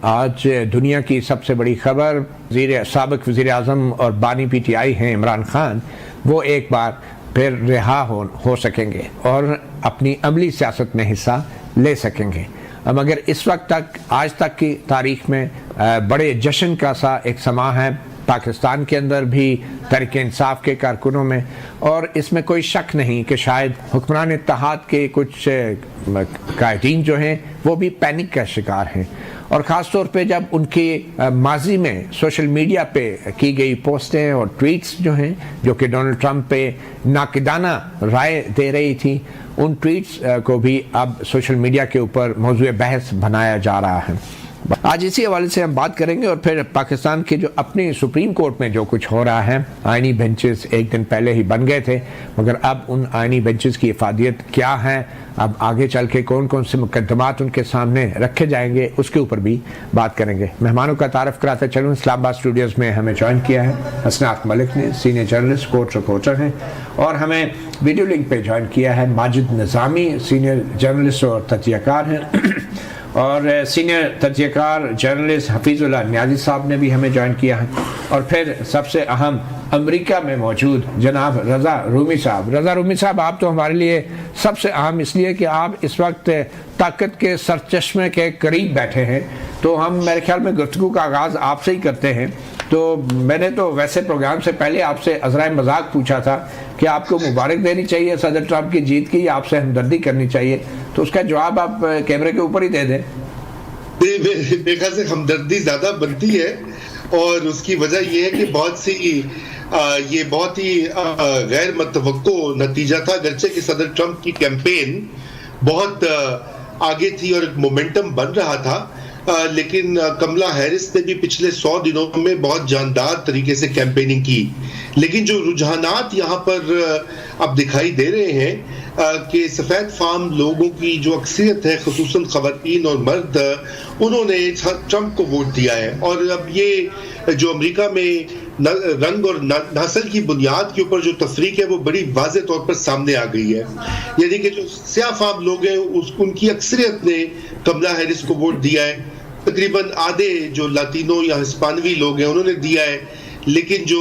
آج دنیا کی سب سے بڑی خبر سابق وزیر اعظم اور بانی پی ٹی آئی ہیں عمران خان، وہ ایک بار پھر رہا ہو سکیں گے اور اپنی عملی سیاست میں حصہ لے سکیں گے۔ مگر اس وقت تک آج تک کی تاریخ میں بڑے جشن کا سا ایک سماں ہے پاکستان کے اندر بھی، تحریک انصاف کے کارکنوں میں، اور اس میں کوئی شک نہیں کہ شاید حکمران اتحاد کے کچھ قائدین جو ہیں وہ بھی پینک کا شکار ہیں، اور خاص طور پہ جب ان کی ماضی میں سوشل میڈیا پہ کی گئی پوسٹیں اور ٹویٹس جو ہیں جو کہ ڈونلڈ ٹرمپ پہ ناقدانہ رائے دے رہی تھی، ان ٹویٹس کو بھی اب سوشل میڈیا کے اوپر موضوع بحث بنایا جا رہا ہے۔ آج اسی حوالے سے ہم بات کریں گے، اور پھر پاکستان کے جو اپنی سپریم کورٹ میں جو کچھ ہو رہا ہے، آئینی بینچز ایک دن پہلے ہی بن گئے تھے، مگر اب ان آئینی بینچز کی افادیت کیا ہے، اب آگے چل کے کون کون سے مقدمات ان کے سامنے رکھے جائیں گے، اس کے اوپر بھی بات کریں گے۔ مہمانوں کا تعارف کراتا چلوں، اسلام آباد اسٹوڈیوز میں ہمیں جوائن کیا ہے حسنات ملک نے، سینئر جرنلسٹ کورٹ رپورٹر ہیں، اور ہمیں ویڈیو لنک پہ جوائن کیا ہے ماجد نظامی، سینئر جرنلسٹ اور تجزیہ کار ہیں، اور سینئر تجزیہ کار جرنلسٹ حفیظ اللہ نیازی صاحب نے بھی ہمیں جوائن کیا ہے، اور پھر سب سے اہم امریکہ میں موجود جناب رضا رومی صاحب۔ رضا رومی صاحب، آپ تو ہمارے لیے سب سے اہم اس لیے کہ آپ اس وقت طاقت کے سرچشمے کے قریب بیٹھے ہیں، تو ہم میرے خیال میں گفتگو کا آغاز آپ سے ہی کرتے ہیں۔ تو میں نے تو ویسے پروگرام سے پہلے آپ سے عذرائے مذاق پوچھا تھا کہ آپ کو مبارک دینی چاہیے صدر ٹرمپ کی جیت کی، یا آپ سے ہمدردی کرنی چاہیے، تو اس کا جواب آپ کیمرے کے اوپر ہی دے دیں۔ میرے خیال سے ہمدردی زیادہ بنتی ہے، اور اس کی وجہ یہ ہے کہ یہ بہت ہی غیر متوقع نتیجہ تھا، اگرچہ کہ صدر ٹرمپ کی کیمپین بہت آگے تھی اور ایک مومنٹم بن رہا تھا، لیکن کملا ہیرس نے بھی پچھلے 100 دنوں میں بہت جاندار طریقے سے کیمپیننگ کی، لیکن جو رجحانات یہاں پر اب دکھائی دے رہے ہیں کہ سفید فام لوگوں کی جو اکثریت ہے، خصوصاً خواتین اور مرد، انہوں نے ٹرمپ کو ووٹ دیا ہے، اور اب یہ جو امریکہ میں رنگ اور نسل کی بنیاد کے اوپر جو تفریق ہے وہ بڑی واضح طور پر سامنے آ گئی ہے، یعنی کہ جو سیاہ فام لوگ ہیں ان کی اکثریت نے کملا ہیرس کو ووٹ دیا ہے، تقریباً آدھے جو لاطینو یا ہسپانوی لوگ ہیں انہوں نے دیا ہے، لیکن جو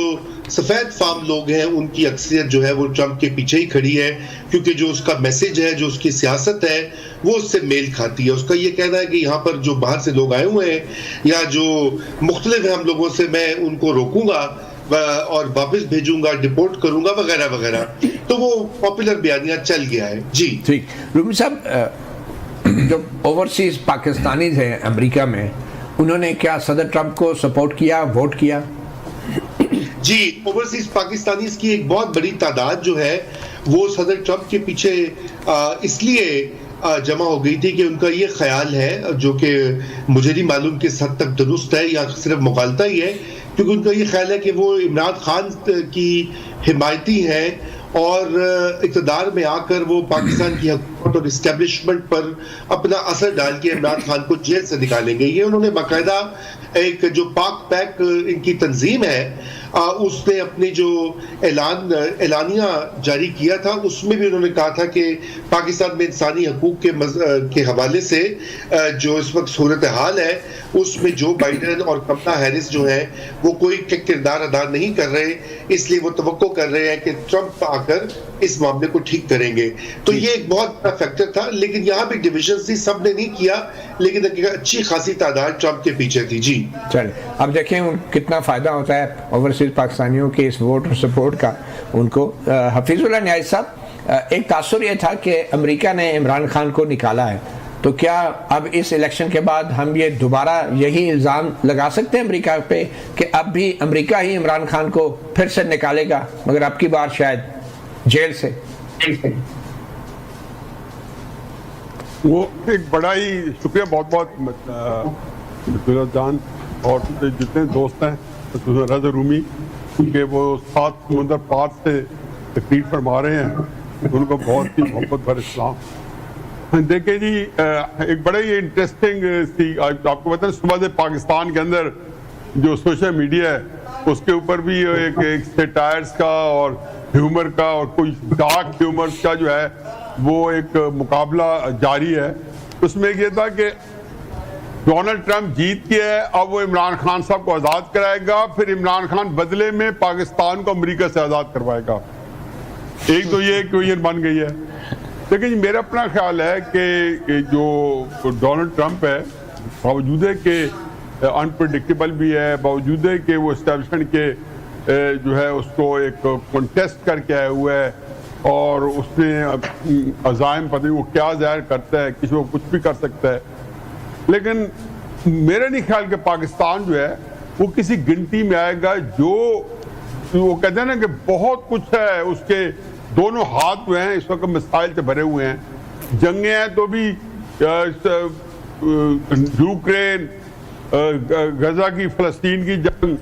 سفید فام لوگ ہیں ان کی اکثریت جو ہے وہ ٹرمپ کے پیچھے ہی کھڑی ہے، کیونکہ جو اس کا میسج ہے، جو اس کی سیاست ہے، وہ اس سے میل کھاتی ہے۔ اس کا یہ کہنا ہے کہ یہاں پر جو باہر سے لوگ آئے ہوئے ہیں یا جو مختلف ہیں ہم لوگوں سے، میں ان کو روکوں گا اور واپس بھیجوں گا، ڈپورٹ کروں گا وغیرہ وغیرہ، تو وہ پاپولر بیانیہ چل گیا ہے۔ جی ٹھیک، رومی صاحب، جو اوورسیز پاکستانیز ہیں امریکہ میں، انہوں نے کیا صدر ٹرمپ کو سپورٹ کیا، ووٹ کیا؟ جی، اوورسیز پاکستانیز کی ایک بہت بڑی تعداد جو ہے وہ صدر ٹرمپ کے پیچھے اس لیے جمع ہو گئی تھی کہ ان کا یہ خیال ہے، جو کہ مجھے نہیں معلوم کس حد تک درست ہے یا صرف مغالطہ ہی ہے، کیونکہ ان کا یہ خیال ہے کہ وہ عمران خان کی حمایتی ہیں، اور اقتدار میں آ کر وہ پاکستان کی حکومت اور اسٹیبلشمنٹ پر اپنا اثر ڈال کے عمران خان کو جیل سے نکالیں گے۔ یہ انہوں نے باقاعدہ ایک جو پاک پیک ان کی تنظیم ہے، اس نے اپنی جو اعلانیہ جاری کیا تھا، اس میں بھی انہوں نے کہا تھا کہ پاکستان میں انسانی حقوق کے حوالے سے جو اس وقت صورتحال ہے، اس میں جو بائیڈن اور کملا ہیرس جو ہیں وہ کوئی کردار ادا نہیں کر رہے، اس لیے وہ توقع کر رہے ہیں کہ ٹرمپ آ کر اس معاملے کو ٹھیک کریں گے۔ تو یہ ایک بہت بڑا فیکٹر تھا، لیکن یہاں بھی ڈویژن تھی، سب نے نہیں کیا، لیکن اچھی خاصی تعداد ٹرمپ کے پیچھے تھی۔ جی چلیں اب دیکھیں کتنا فائدہ ہوتا ہے اوورسیز پاکستانیوں کے اس ووٹ اور سپورٹ کا ان کو۔ حفیظ اللہ نیازی صاحب، ایک تاثر یہ تھا کہ امریکہ نے عمران خان کو نکالا ہے، تو کیا اب اس الیکشن کے بعد ہم یہ دوبارہ یہی الزام لگا سکتے ہیں امریکہ پہ کہ اب بھی امریکہ ہی عمران خان کو پھر سے نکالے گا، مگر اب کی بار شاید جیل سے؟ وہ ایک بڑا ہی شکریہ، بہت بہت جان اور جتنے دوست ہیں رضا رومی کہ وہ 7 سمندر پار سے تقریر فرما رہے ہیں، ان کو بہت ہی محبت بھر اسلام۔ دیکھیں جی، ایک بڑا ہی انٹرسٹنگ سی، آپ کو پتہ ہے صبح سے پاکستان کے اندر جو سوشل میڈیا ہے اس کے اوپر بھی ایک سیٹائرز کا اور ہیومر کا اور کوئی ڈارک ہیومرز کا جو ہے وہ ایک مقابلہ جاری ہے۔ اس میں یہ تھا کہ ڈونلڈ ٹرمپ جیت کے ہے، اب وہ عمران خان صاحب کو آزاد کرائے گا، پھر عمران خان بدلے میں پاکستان کو امریکہ سے آزاد کروائے گا. ایک تو یہ ایکویشن بن گئی ہے. لیکن میرا اپنا خیال ہے کہ جو ڈونلڈ ٹرمپ ہے، باوجود ہے کہ انپریڈکٹیبل بھی ہے، باوجود ہے کہ وہ اسٹیبلشمنٹ کے جو ہے اس کو ایک کنٹیسٹ کر کے آیا ہوا ہے، اور اس نے عزائم پتہ نہیں وہ کیا ظاہر کرتا ہے، کسی کو کچھ بھی کر سکتا ہے. لیکن میرا نہیں خیال کہ پاکستان جو ہے وہ کسی گنتی میں آئے گا. جو وہ کہتے ہیں نا کہ بہت کچھ ہے، اس کے دونوں ہاتھ ہوئے ہیں، اس وقت مسائل سے بھرے ہوئے ہیں. جنگیں ہیں تو بھی یوکرین، غزہ کی فلسطین کی جنگ،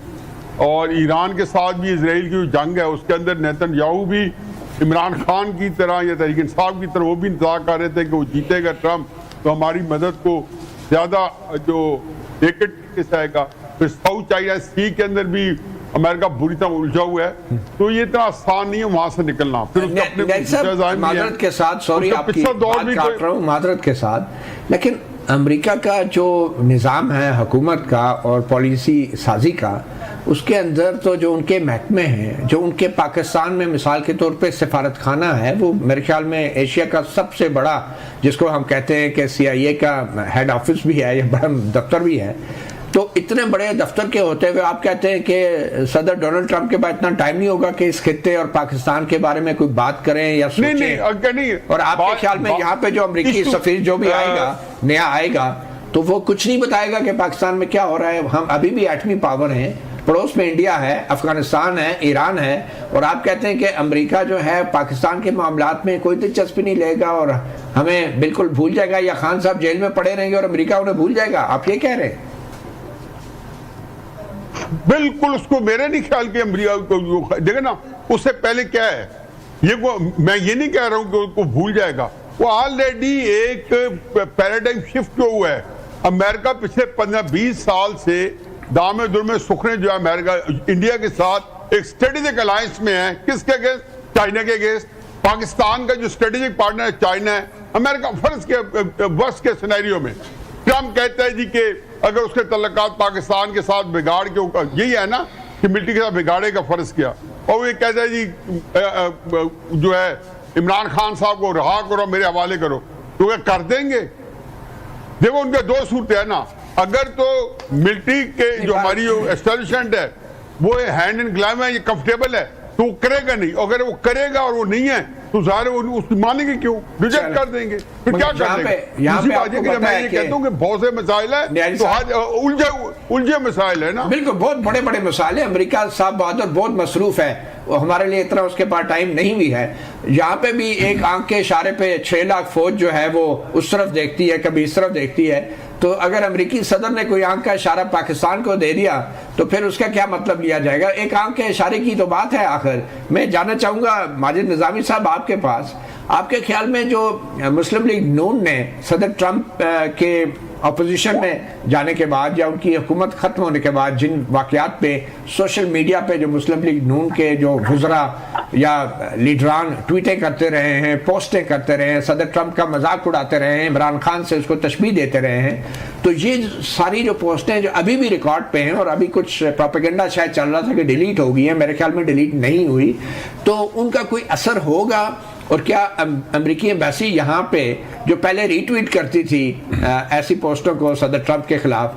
اور ایران کے ساتھ بھی اسرائیل کی جنگ ہے. اس کے اندر نیتن یاہو بھی عمران خان کی طرح یا تحریک انصاف کی طرح وہ بھی انتظار کر رہے تھے کہ وہ جیتے گا ٹرمپ تو ہماری مدد کو زیادہ جو نیکڈ طریقے سے آئے گا. پھر ساؤتھ چائنا سی کے اندر بھی امریکہ بری طرح الجھا ہوا ہے، تو یہ اتنا آسان نہیں ہے وہاں سے نکلنا. پھر اس کا اپنے معذرت کے ساتھ، سوری آپ کی بات کاٹ رہا ہوں معذرت کے ساتھ، لیکن امریکہ کا جو نظام ہے حکومت کا اور پالیسی سازی کا، اس کے اندر تو جو ان کے محکمے ہیں، جو ان کے پاکستان میں مثال کے طور پہ سفارت خانہ ہے، وہ میرے خیال میں ایشیا کا سب سے بڑا، جس کو ہم کہتے ہیں کہ CIA کا ہیڈ آفس بھی ہے یا بڑا دفتر بھی ہے. تو اتنے بڑے دفتر کے ہوتے ہوئے آپ کہتے ہیں کہ صدر ڈونلڈ ٹرمپ کے بعد اتنا ٹائم نہیں ہوگا کہ اس خطے اور پاکستان کے بارے میں کوئی بات کریں یا سوچیں؟ نہیں. اور آپ کے خیال میں یہاں پہ جو امریکی سفیر جو بھی آئے گا، نیا آئے گا، تو وہ کچھ نہیں بتائے گا کہ پاکستان میں کیا ہو رہا ہے؟ ہم ابھی بھی ایٹمی پاور ہیں، پڑوس میں انڈیا ہے، افغانستان ہے، ایران ہے، اور آپ کہتے ہیں کہ امریکہ جو ہے پاکستان کے معاملات میں کوئی دلچسپی نہیں لے گا اور ہمیں بالکل بھول جائے گا، یا خان صاحب جیل میں پڑے رہیں گے اور امریکہ انہیں بھول جائے گا. آپ یہ کہہ رہے ہیں؟ بالکل. اس کو میرے نہیں خیال کہ امریکہ کو دیکھیں نا، اس سے پہلے کیا ہے، میں یہ نہیں کہہ رہا ہوں کہ اس کو بھول جائے گا. وہ آلریڈی ایک پیراڈائم شفٹ جو ہوا ہے. امریکہ پچھلے 15-20 سال سے دامے درمے سکھنے جو ہے امریکہ انڈیا کے ساتھ ایک اسٹریٹجک الائنس میں ہے. کس کے اگینسٹ؟ چائنا کے اگینسٹ. پاکستان کا جو اسٹریٹجک پارٹنر ہے چائنا ہے. امریکہ فرض کے ورسٹ کے سینیریو میں ٹرمپ کہتا ہے جی کہ اگر اس کے تعلقات پاکستان کے ساتھ بگاڑ کے، یہی ہے نا کہ ملٹری کے ساتھ بگاڑے کا فرض کیا، اور وہ یہ کہتا ہے جی جو ہے عمران خان صاحب کو رہا کرو، میرے حوالے کرو، تو وہ کر دیں گے. دیکھو ان کے دو صورتیں ہیں نا. اگر تو ملٹری کے جو ہماری اسٹیبلشمنٹ ہے وہ ہینڈ اینڈ گلائم ہے، یہ کمفرٹیبل ہے، تو وہ کرے گا نہیں. اگر وہ کرے گا اور وہ نہیں ہے تو ظاہر اس کی مانیں گے کیوں؟ ریجیکٹ کر دیں گے. پھر کیا کر دیں گے؟ میں یہ کہتا ہوں کہ بہت سے مسائل ہیں تو الجھے مسائل ہیں نا. بالکل بہت بڑے بڑے مسائل ہیں. امریکہ صاحب بہادر بہت مصروف ہے، ہمارے لیے اتنا اس کے پاس ٹائم نہیں بھی ہے. یہاں پہ بھی ایک آنکھ کے اشارے پہ 6 لاکھ فوج جو ہے وہ اس طرف دیکھتی ہے، کبھی اس طرف دیکھتی ہے. تو اگر امریکی صدر نے کوئی آنکھ کا اشارہ پاکستان کو دے دیا تو پھر اس کا کیا مطلب لیا جائے گا؟ ایک آنکھ کے اشارے کی تو بات ہے. آخر میں جاننا چاہوں گا ماجد نظامی صاحب آپ کے پاس، آپ کے خیال میں جو مسلم لیگ نون نے صدر ٹرمپ کے اپوزیشن میں جانے کے بعد یا ان کی حکومت ختم ہونے کے بعد جن واقعات پہ سوشل میڈیا پہ جو مسلم لیگ نون کے جو وزراء یا لیڈران ٹویٹیں کرتے رہے ہیں، پوسٹیں کرتے رہے ہیں، صدر ٹرمپ کا مذاق اڑاتے رہے ہیں، عمران خان سے اس کو تشبیہ دیتے رہے ہیں، تو یہ ساری جو پوسٹیں جو ابھی بھی ریکارڈ پہ ہیں اور ابھی کچھ پروپیگنڈا شاید چل رہا تھا کہ ڈیلیٹ ہو گئی ہیں، میرے خیال میں ڈیلیٹ نہیں ہوئی، تو ان کا کوئی اثر ہوگا؟ اور کیا امریکی ایمبیسی یہاں پہ جو پہلے ری ٹویٹ کرتی تھی ایسی پوسٹوں کو صدر ٹرمپ کے خلاف،